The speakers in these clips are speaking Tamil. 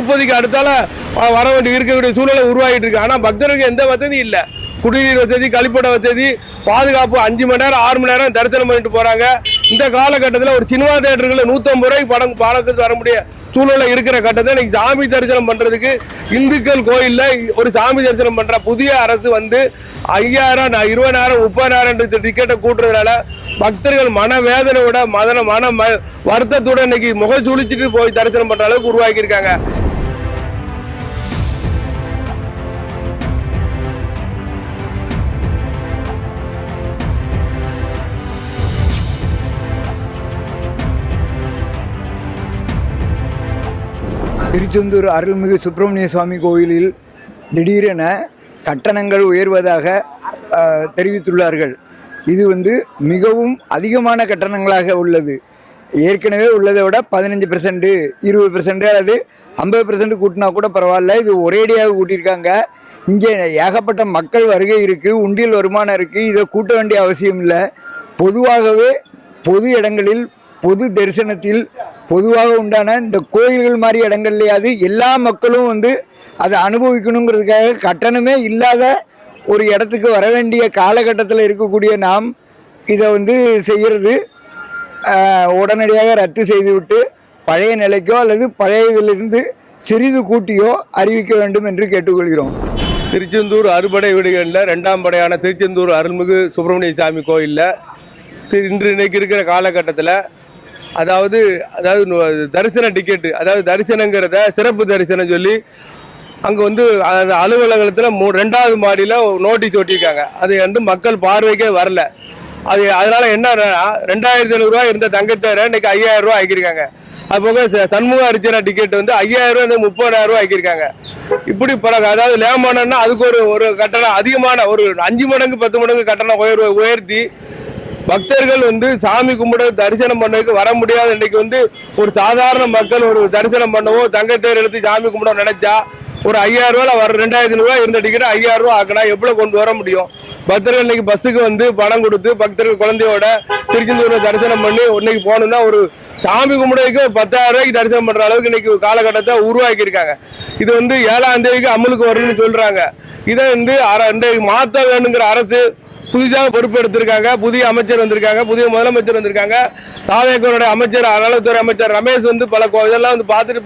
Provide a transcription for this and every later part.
திருப்பதிக்கு அடுத்தால வர வேண்டிய இருக்கக்கூடிய சூழ்நிலை உருவாகிட்டு இருக்கு. ஆனால் பக்தர்களுக்கு எந்த வசதியும் இல்லை. குடிநீர் வசதி, கழிப்பிட வசதி, பாதுகாப்பு 5 மணி நேரம் 6 மணி நேரம் தரிசனம் பண்ணிட்டு போறாங்க. இந்த காலகட்டத்தில் ஒரு சினிமா தேட்டர்களில் 150 ரூபாய்க்கு படத்துக்கு வர முடிய சூழ்நிலை இருக்கிற கட்டத்தை இன்னைக்கு சாமி தரிசனம் பண்றதுக்கு இந்துக்கள் கோயில்ல ஒரு சாமி தரிசனம் பண்ற புதிய அரசு வந்து 5000, 20,000, 30,000 டிக்கெட்டை கூட்டுறதுனால பக்தர்கள் மனவேதனையோட மன வருத்தத்தோட இன்னைக்கு முகச்சுளிச்சுட்டு போய் தரிசனம் பண்ற அளவுக்கு உருவாக்கி இருக்காங்க. திருச்செந்தூர் அருள்மிகு சுப்பிரமணிய சுவாமி கோயிலில் திடீரென கட்டணங்கள் உயர்வதாக தெரிவித்துள்ளார்கள். இது மிகவும் அதிகமான கட்டணங்களாக உள்ளது. ஏற்கனவே உள்ளதை விட 15%, 20% அல்லது 50% கூட்டினா கூட பரவாயில்ல. இது ஒரேடியாக கூட்டியிருக்காங்க. இங்கே ஏகப்பட்ட மக்கள் வருகை இருக்குது, உண்டியல் வருமானம் இருக்குது. இதை கூட்ட வேண்டிய அவசியம் இல்லை. பொதுவாகவே பொது இடங்களில் பொது தரிசனத்தில் பொதுவாக உண்டான இந்த கோயில்கள் மாதிரி இடங்கள்லையாவது எல்லா மக்களும் அதை அனுபவிக்கணுங்கிறதுக்காக கட்டணமே இல்லாத ஒரு இடத்துக்கு வர வேண்டிய காலகட்டத்தில் இருக்கக்கூடிய நாம் இதை செய்கிறது உடனடியாக ரத்து செய்துவிட்டு பழைய நிலைக்கோ அல்லது பழைய இதிலிருந்து சிறிது கூட்டியோ அறிவிக்க வேண்டும் என்று கேட்டுக்கொள்கிறோம். திருச்செந்தூர் அறுபடை வீடுகளில் 2ஆம் படையான திருச்செந்தூர் அருள்மிகு சுப்பிரமணிய சாமி கோயிலில் இன்னைக்கு இருக்கிற காலகட்டத்தில் அதாவது தரிசன டிக்கெட்டு, அதாவது தரிசனங்கிறத சிறப்பு தரிசனம் சொல்லி அங்கே அலுவலகத்தில் 2வது மாடியில் நோட்டீஸ் ஒட்டியிருக்காங்க. அது மக்கள் பார்வைக்கே வரல. அதனால என்னன்னா 2,500 ரூபா இருந்த தங்கத்தேரை இன்னைக்கு 5,000 ரூபா ஆக்கியிருக்காங்க. அது போக சண்முக அர்ச்சனை டிக்கெட் 5,000 ரூபா 30,000 ரூபா ஆக்கியிருக்காங்க. இப்படி பிறகு அதாவது லேமானன்னா அதுக்கு ஒரு கட்டணம் அதிகமான ஒரு 5 மடங்கு 10 மடங்கு கட்டணம் உயர்த்தி பக்தர்கள் சாமி கும்பிட தரிசனம் பண்ணதுக்கு வர முடியாது. இன்னைக்கு ஒரு சாதாரண மக்கள் ஒரு தரிசனம் பண்ணவோ தங்கத்தேர் எடுத்து சாமி கும்பிட நினைச்சா ஒரு 5,000 ரூபாய் வர 2,500 ரூபாய் இருந்த டிக்கெட் 5,000 ரூபாய் ஆக்கினா எவ்வளவு கொண்டு வர முடியும்? பக்தர்கள் இன்னைக்கு பஸ்ஸுக்கு பணம் கொடுத்து பக்தர்கள் குழந்தையோட திருச்செந்தூர்ல தரிசனம் பண்ணி இன்னைக்கு போகணும்னா ஒரு சாமி கும்பிடுறதுக்கு 10,000 ரூபாய்க்கு தரிசனம் பண்ற அளவுக்கு இன்னைக்கு காலகட்டத்தை உருவாக்கி இருக்காங்க. இது 7ஆம் தேதிக்கு அமலுக்கு வரும்னு சொல்றாங்க. இதை மாற்ற வேணுங்கிற அரசு புதிதாக பொறுப்பெடுத்திருக்காங்க. புதிய அமைச்சர் வந்திருக்காங்க, புதிய முதலமைச்சர் வந்திருக்காங்க. தாவேக்கருடைய அமைச்சர் நலத்துறை அமைச்சர் ரமேஷ் பல இதெல்லாம் பார்த்துட்டு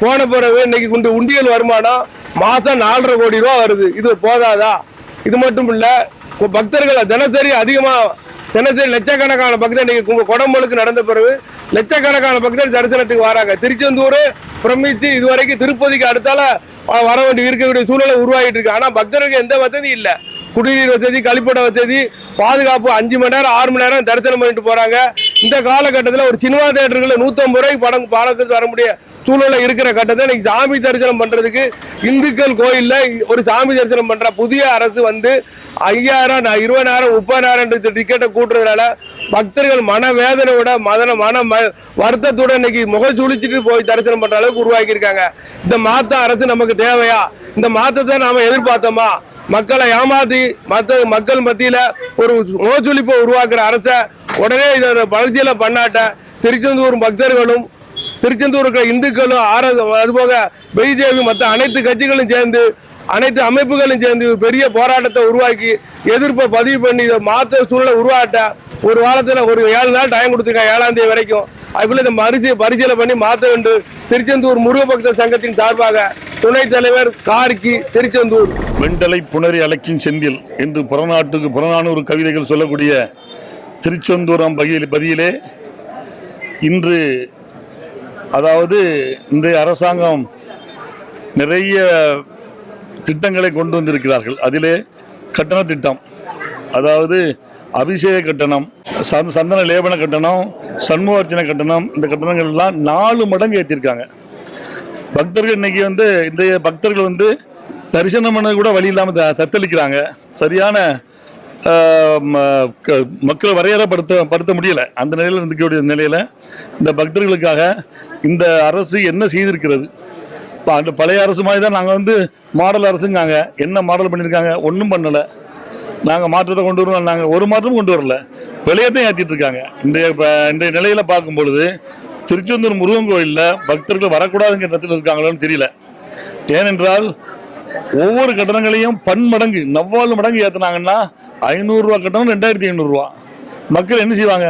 போன பிறகு இன்னைக்கு உண்டியல் வருமானம் மாசம் 4.5 கோடி ரூபா வருது. இது போதாதா? இது மட்டும் இல்ல, பக்தர்களை தினசரி லட்சக்கணக்கான பக்தர் இன்னைக்கு குடம்பலுக்கு நடந்த பிறகு லட்சக்கணக்கான பக்தர் தரிசனத்துக்கு வராங்க. திருச்செந்தூர் பிரமிச்சு இதுவரைக்கும் திருப்பதிக்கு அடுத்தால வர வேண்டிய இருக்கக்கூடிய சூழ்நிலை உருவாகிட்டு இருக்கு. ஆனா பக்தர்களுக்கு எந்த வசதியும் இல்லை. குடிநீர் வசதி, கழிப்பிட வசதி, பாதுகாப்பு 5 மணி நேரம் 6 மணி நேரம் தரிசனம் பண்ணிட்டு போறாங்க. இந்த காலகட்டத்தில் ஒரு சினிமா தேட்டர்களில் 150 ரூபாய்க்கு படத்துக்கு வர முடிய சூழ்நிலை இருக்கிற கட்டத்தை இன்னைக்கு சாமி தரிசனம் பண்றதுக்கு இந்துக்கள் கோயில்ல ஒரு சாமி தரிசனம் பண்ற புதிய அரசு 5000, 20,000, 30,000 டிக்கெட்டை கூட்டுறதுனால பக்தர்கள் மனவேதனையோட வருத்தத்தோட இன்னைக்கு முகச்சுளிச்சுட்டு போய் தரிசனம் பண்ற அளவுக்கு உருவாக்கி இருக்காங்க. இந்த மாத்த அரசு நமக்கு தேவையா? இந்த மாற்றத்தை நாம எதிர்பார்த்தோமா? மக்களை ஏமாத்தி மக்கள் மத்தியில ஒரு முகச்சுளிப்பை உருவாக்குற அரசை உடனே இதை பரிசீலனை பண்ணாட்ட திருச்செந்தூர் பக்தர்களும் திருச்செந்தூர் இருக்கிற இந்துக்களும் அதுபோக பிஜேபி மற்ற அனைத்து கட்சிகளும் சேர்ந்து அனைத்து அமைப்புகளும் சேர்ந்து பெரிய போராட்டத்தை உருவாக்கி எதிர்ப்பை பதிவு பண்ணி இதை மாற்ற சூழ்நிலை உருவாட்ட ஒரு வாரத்தில் ஒரு 7 நாள் டைம் கொடுத்துருக்காங்க, 7ஆம் தேதி வரைக்கும். அதுக்குள்ள இதை பரிசீலனை பண்ணி மாற்ற வேண்டும். திருச்செந்தூர் முருக பக்தர் சங்கத்தின் சார்பாக துணைத் தலைவர் கார்கி, திருச்செந்தூர். வெண்டலை புணரி அலக்கின் செந்தில் என்று புறநானூறு கவிதைகள் சொல்லக்கூடிய திருச்செந்தூரம் பதியிலே இன்று இன்றைய அரசாங்கம் நிறைய திட்டங்களை கொண்டு வந்திருக்கிறார்கள். அதிலே கட்டண திட்டம், அபிஷேக கட்டணம், சந்தன லேபன கட்டணம், சண்முகார்ச்சனை கட்டணம், இந்த கட்டணங்கள் எல்லாம் 4 மடங்கு ஏற்றிருக்காங்க. பக்தர்கள் இன்னைக்கு இன்றைய பக்தர்கள் தரிசனம் பண்ண கூட வழி இல்லாமல் தத்தளிக்கிறாங்க. சரியான மக்களை வரையறைப்படுத்த முடியலை. அந்த நிலையில் இருக்கக்கூடிய நிலையில் இந்த பக்தர்களுக்காக இந்த அரசு என்ன செய்திருக்கிறது? அந்த பழைய அரசு மாதிரி தான் நாங்கள் மாடல் அரசுங்காங்க. என்ன மாடல் பண்ணியிருக்காங்க? ஒன்றும் பண்ணலை. நாங்கள் மாற்றத்தை கொண்டு வருவோம், நாங்கள் ஒரு மாற்றமும் கொண்டு வரல. விலையத்தையும் ஏற்றிட்டு இருக்காங்க. இன்றைய நிலையில் பார்க்கும் பொழுது திருச்செந்தூர் முருகன் கோயிலில் பக்தர்கள் வரக்கூடாதுங்கிற இடத்துல இருக்காங்களோன்னு தெரியல. ஏனென்றால் ஒவ்வொரு கட்டணங்களையும் பன்மடங்கு 4 மடங்கு ஏற்றினாங்கன்னா 500 ரூபா கட்டணம் 2500 ரூபா. மக்கள் என்ன செய்வாங்க?